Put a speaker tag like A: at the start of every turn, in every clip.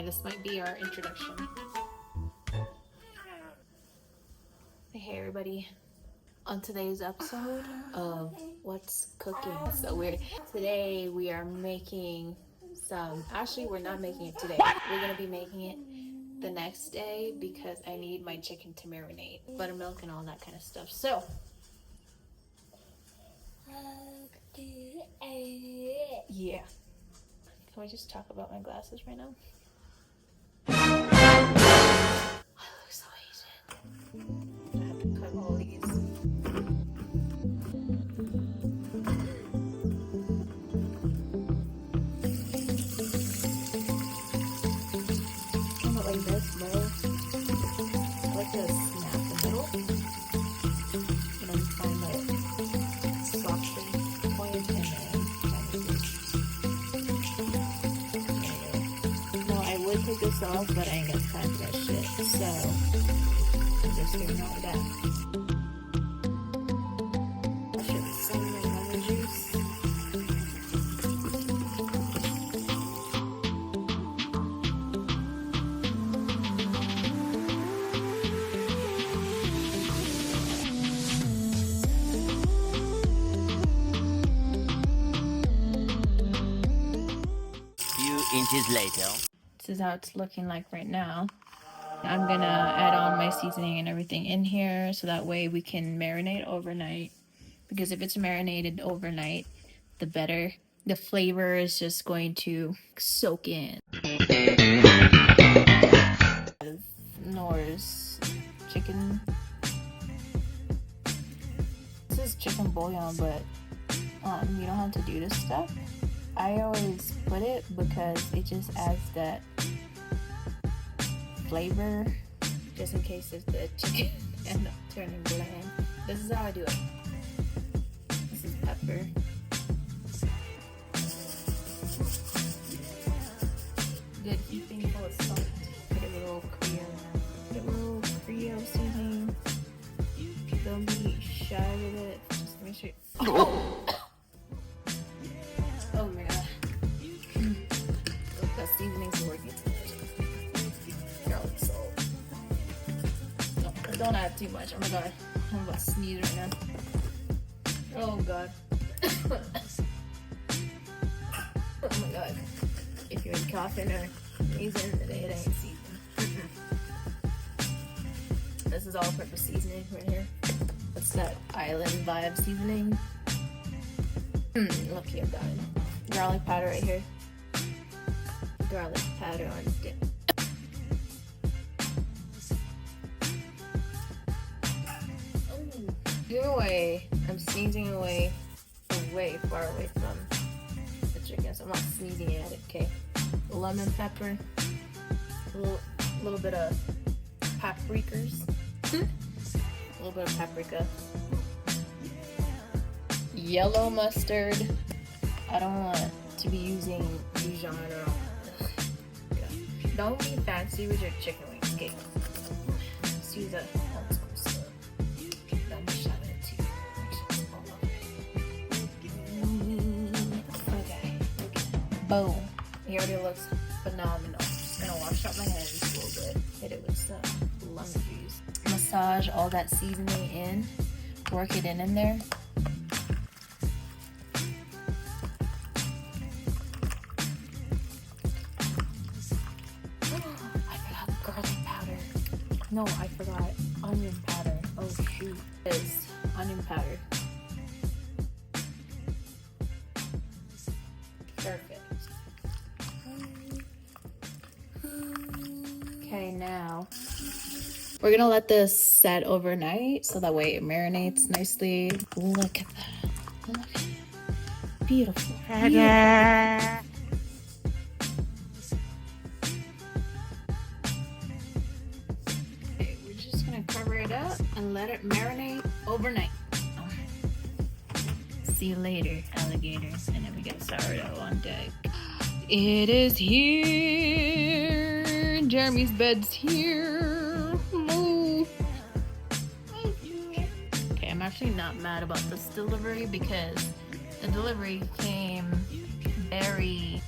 A: this might be our introduction. Hey everybody, on today's episode of What's Cooking. So today we are making some, actually we're not making it today. We're gonna be making it the next day because I need my chicken to marinate, buttermilk and all that kind of stuff. So yeah, can we just talk about my glasses right now? I look so Asian. I have to cut all these. Not like this, bro. I like to snap the middle and then find that softly point and then kind of no, I would take this off, but I ain't got time for that shit. So I'm just giving out that. I should some lemon juice.
B: Inches later.
A: This is how it's looking like right now. I'm gonna add on my seasoning and everything in here so that way we can marinate overnight, because if it's marinated overnight, the better. The flavor is just going to soak in. Nor's chicken. This is chicken bouillon, but you don't have to do this stuff. I always put it because it just adds that flavor, just in case if the chicken ends up turning bland. This is how I do it. This is pepper. Good heaping full of salt. Get a little Creole seasoning. Don't be shy with it. Just make sure. Oh! Oh my god. Look, that seasoning's working. Garlic salt. No, don't add too much. Oh my god. I'm about to sneeze right now. Oh god. Oh my god. If you're coughing or sneezing, it ain't seasoned. This is all purpose seasoning right here. What's that island vibe seasoning? Lucky I've got it. Garlic powder right here. Garlic powder on dip. Give away. I'm sneezing away, far away from the chicken, so I'm not sneezing at it. Okay. Lemon pepper. A little bit of paprikas. A little bit of paprika. Yellow mustard. I don't want to be using Dijon or all. Don't be fancy with your chicken wings, okay? Just use a old school stuff. Don't be shy with it too. Okay. Boom. It already looks phenomenal. Just gonna wash out my hands a little bit. Hit it with some lemon juice. Massage all that seasoning in. Work it in there. No, I forgot onion powder. Oh shoot. It's onion powder. Perfect. Okay, now we're gonna let this set overnight so that way it marinates nicely. Look at that. Look at it. Beautiful. Beautiful. Cover it up and let it marinate overnight. See you later, alligators. And then we get sourdough on deck. It is here. Jeremy's bed's here. Move. Okay, I'm actually not mad about this delivery because the delivery came very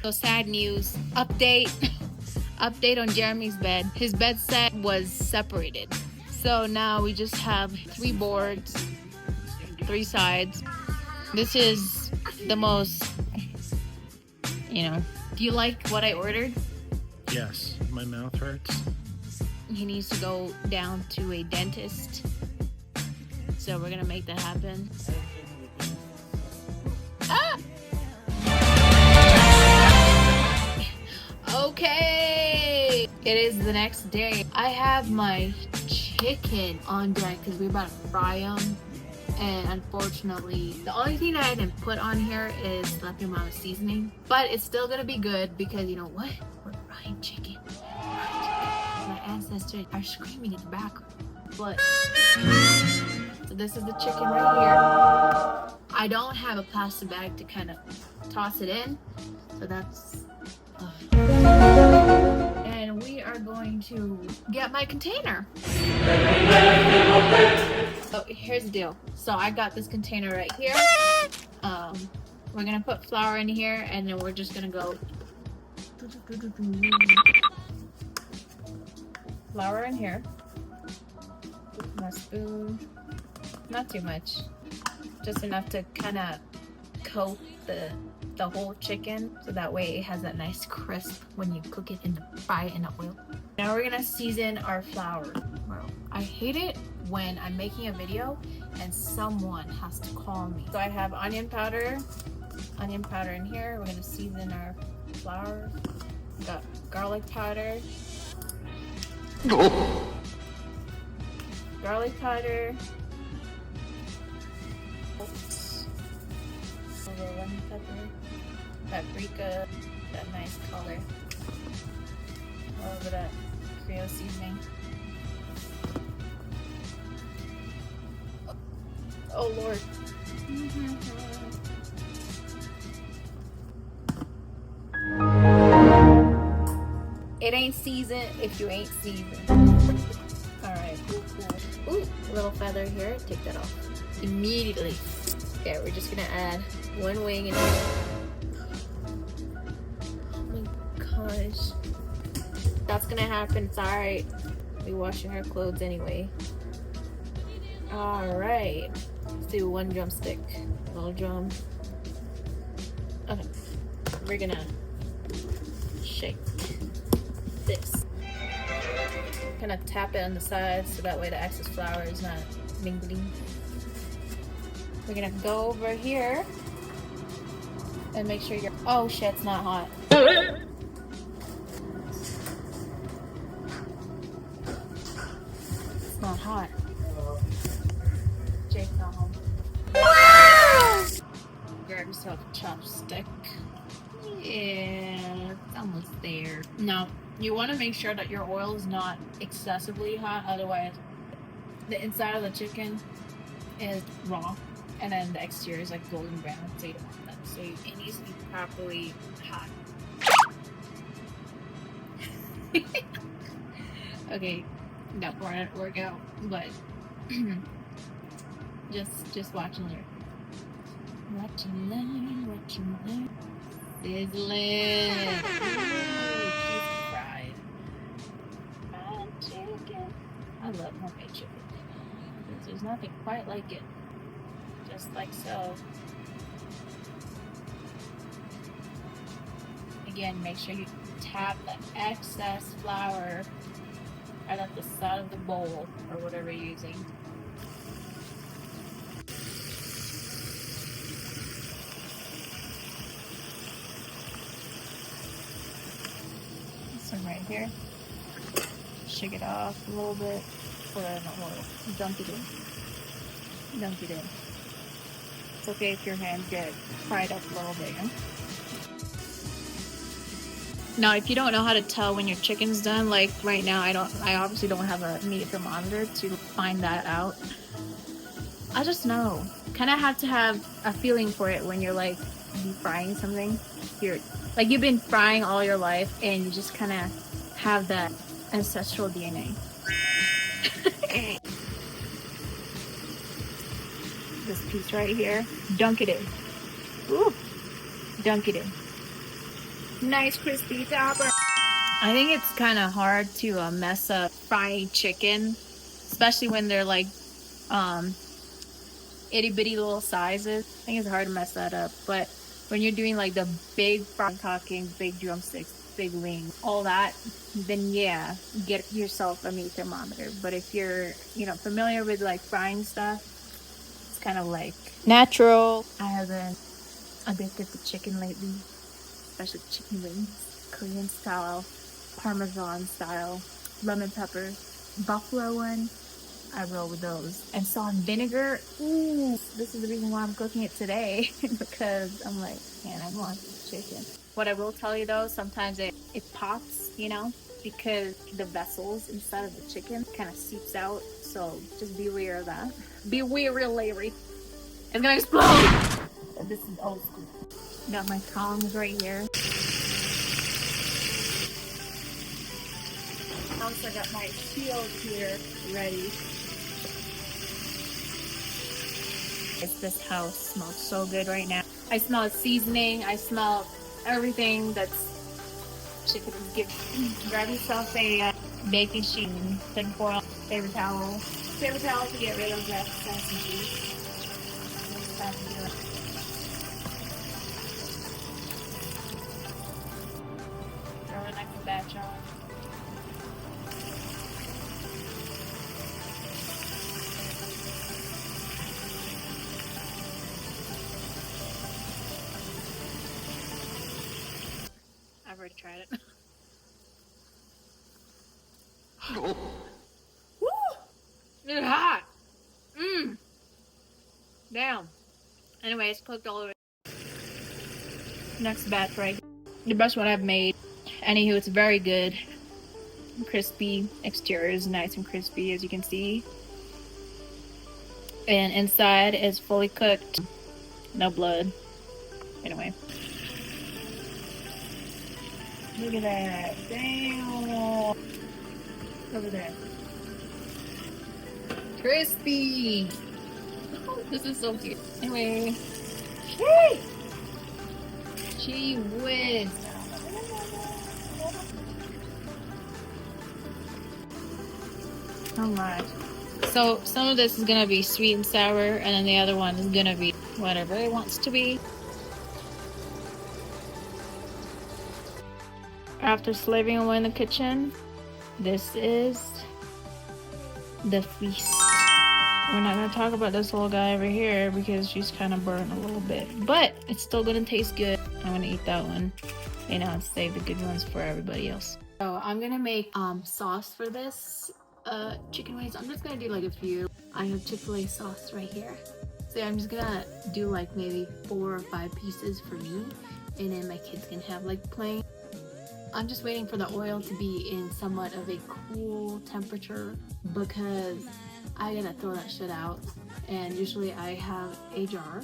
A: So sad news. Update. Update on Jeremy's bed. His bed set was separated. So now we just have 3 boards, 3 sides. This is the most, you know. Do you like what I ordered?
C: Yes, my mouth hurts.
A: He needs to go down to a dentist. So we're gonna make that happen. Ah! Okay, it is the next day. I have my chicken on deck because we're about to fry them. And unfortunately, the only thing that I didn't put on here is left amount of seasoning. But it's still gonna be good because you know what? We're frying chicken. My ancestors are screaming in the background. But so this is the chicken right here. I don't have a plastic bag to kind of toss it in. So that's and we are going to get my container. So here's the deal. So I got this container right here. We're gonna put flour in here and then we're just gonna go flour in here. My spoon, not too much, just enough to kind of coat the whole chicken so that way it has that nice crisp when you cook it and fry it in the oil. Now we're gonna season our flour. Bro, I hate it when I'm making a video and someone has to call me. So I have onion powder in here. We're gonna season our flour. Got garlic powder. Garlic powder. A little lemon pepper. Paprika. That nice color. A little bit of Creole seasoning. Oh Lord. It ain't seasoned if you ain't seasoned. Alright, cool. Ooh, a little feather here. Take that off. Immediately. Okay, we're just gonna add 1 wing in here. Oh my gosh. That's gonna happen. It's alright. We washing our clothes anyway. Alright. Let's do 1 drumstick. Little drum. Okay. We're gonna shake this. Kind of tap it on the sides so that way the excess flour is not mingling. We're gonna go over here and make sure you're. Oh shit, it's not hot. It's not hot. Jake's not home. Grab yourself a chopstick. Yeah, it's almost there. Now, you want to make sure that your oil is not excessively hot, otherwise the inside of the chicken is raw and then the exterior is like golden brown, so you don't want that. So it needs to be properly hot. Okay, that part didn't work out, but just watch and learn. Watch and learn. Sizzling. Cheese fried. Fried chicken. I love homemade chicken. There's nothing quite like it. Just like so. Again, make sure you tap the excess flour right at the side of the bowl or whatever you're using. This one right here. Shake it off a little bit. Or not a little. Dunk it in. Dunk it in. It's okay if your hands get fried up a little bit. Yeah? Now, if you don't know how to tell when your chicken's done, like right now, I obviously don't have a meat thermometer to find that out. I just know. Kind of have to have a feeling for it when you're like deep frying something. You've been frying all your life and you just kind of have that ancestral DNA. This piece right here, dunk it in. Ooh, dunk it in. Nice crispy topper. I think it's kind of hard to mess up fried chicken, especially when they're like itty bitty little sizes. I think it's hard to mess that up. But when you're doing like the big fried talking, big drumsticks, big wings, all that, then yeah, get yourself a meat thermometer. But if you're, familiar with like frying stuff, it's kind of like natural. I have been addicted to chicken lately, especially chicken wings, Korean style, Parmesan style, lemon pepper, buffalo one. I roll with those. And salt and vinegar. Ooh, this is the reason why I'm cooking it today because I'm like, man, I want this chicken. What I will tell you though, sometimes it pops, because the vessels inside of the chicken kind of seeps out. So just be aware of that. Be aware, Larry. It's gonna explode. This is old school. Got my tongs right here. Also got my shield here ready. This house smells so good right now. I smell seasoning. I smell everything that's chicken is giving. Grab yourself a baking sheet, tin foil, paper towel. Paper towel to get rid of that sausage. Throw the next batch on. I've already tried it. Woo! It's hot. Damn. Anyway, it's cooked all over. Next batch, right? The best one I've made. Anywho, it's very good. Crispy. Exterior is nice and crispy, as you can see. And inside is fully cooked. No blood. Anyway. Look at that. Damn. Over there. Crispy. This is so cute. Anyway. Yay! Gee whiz. Oh my. So some of this is gonna be sweet and sour, and then the other one is gonna be whatever it wants to be. After slaving away in the kitchen, this is the feast. We're not gonna talk about this little guy over here because she's kind of burnt a little bit, but it's still gonna taste good. I'm gonna eat that one, and save the good ones for everybody else. So I'm gonna make sauce for this chicken wings. I'm just gonna do like a few. I have Chick-fil-A sauce right here, so I'm just gonna do like maybe 4 or 5 pieces for me, and then my kids can have like plain. I'm just waiting for the oil to be in somewhat of a cool temperature because I gotta throw that shit out. And usually I have a jar.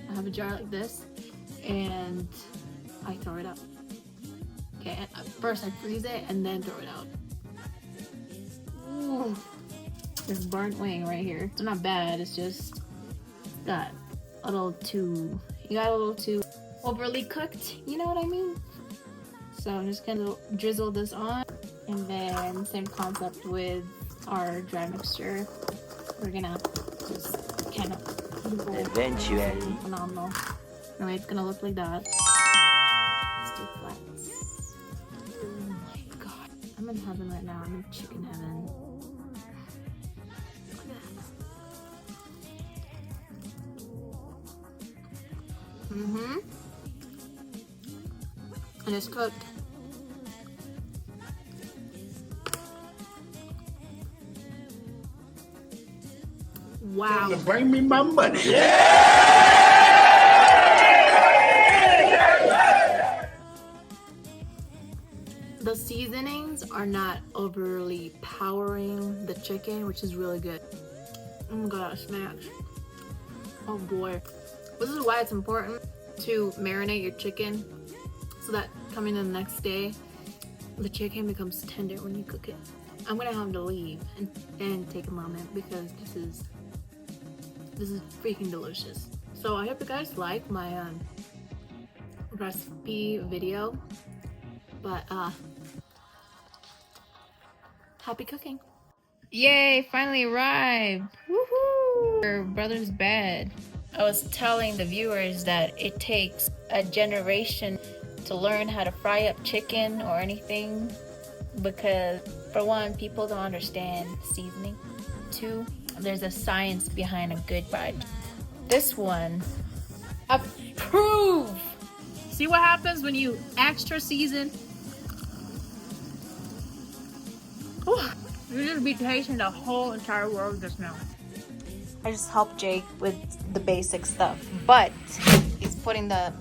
A: I have a jar like this, and I throw it out. Okay, first I freeze it and then throw it out. Ooh, this burnt wing right here. It's not bad. It's just got a little too. You got a little too overly cooked. You know what I mean? So I'm just gonna drizzle this on, and then same concept with our dry mixture. We're gonna just kind of
B: Eventually.
A: phenomenal. Anyway, it's gonna look like that. Let's do flats. Oh my god, I'm in heaven right now. I'm in chicken heaven. Look at that. And it's cooked. Wow.
D: Bring me my money.
A: The seasonings are not overly powering the chicken, which is really good. Oh my god, snacks. Oh boy. This is why it's important to marinate your chicken so that coming in the next day, the chicken becomes tender when you cook it. I'm gonna have to leave and take a moment because this is freaking delicious. So I hope you guys like my recipe video, but happy cooking. Yay, finally arrived. Woohoo! Her brother's bed. I was telling the viewers that it takes a generation to learn how to fry up chicken or anything, because for one, people don't understand seasoning. Two, there's a science behind a good fried. This one, approve. See what happens when you extra season? Whew. You just be tasting the whole entire world just now. I just helped Jake with the basic stuff, but he's putting the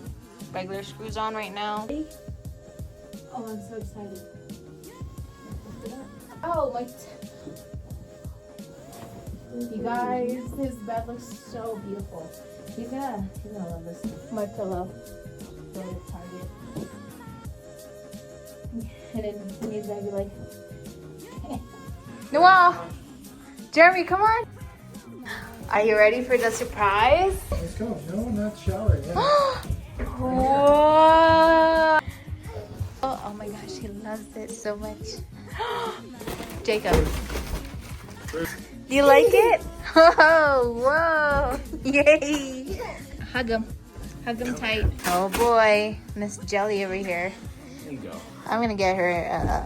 A: regular screws on right now. Oh, I'm so excited. Oh, my. You guys, his bed looks so beautiful. He's gonna love this. My pillow. Go to Target. And then he's gonna be like, Noah! Jeremy, come on! Are you ready for the surprise?
C: Let's go. No, not showered yet.
A: Whoa! Oh my gosh, he loves it so much. Jacob. Do you like it? Oh, whoa! Yay! Hug him. Hug him tight. Oh boy, Miss Jelly over here.
B: There you go.
A: I'm gonna get her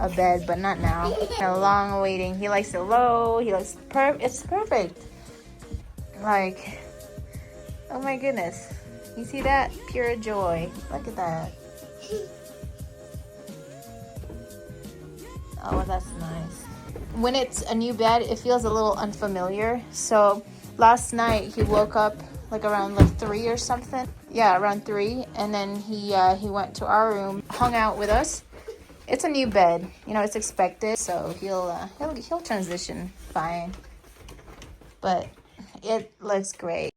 A: a bed, but not now. A long waiting. He likes it low. He likes it's perfect. Like, oh my goodness. You see that? Pure joy. Look at that. Oh, that's nice. When it's a new bed, it feels a little unfamiliar. So last night he woke up like around 3 or something. Yeah, around 3, and then he went to our room, hung out with us. It's a new bed, you know, it's expected, so he'll transition fine. But it looks great.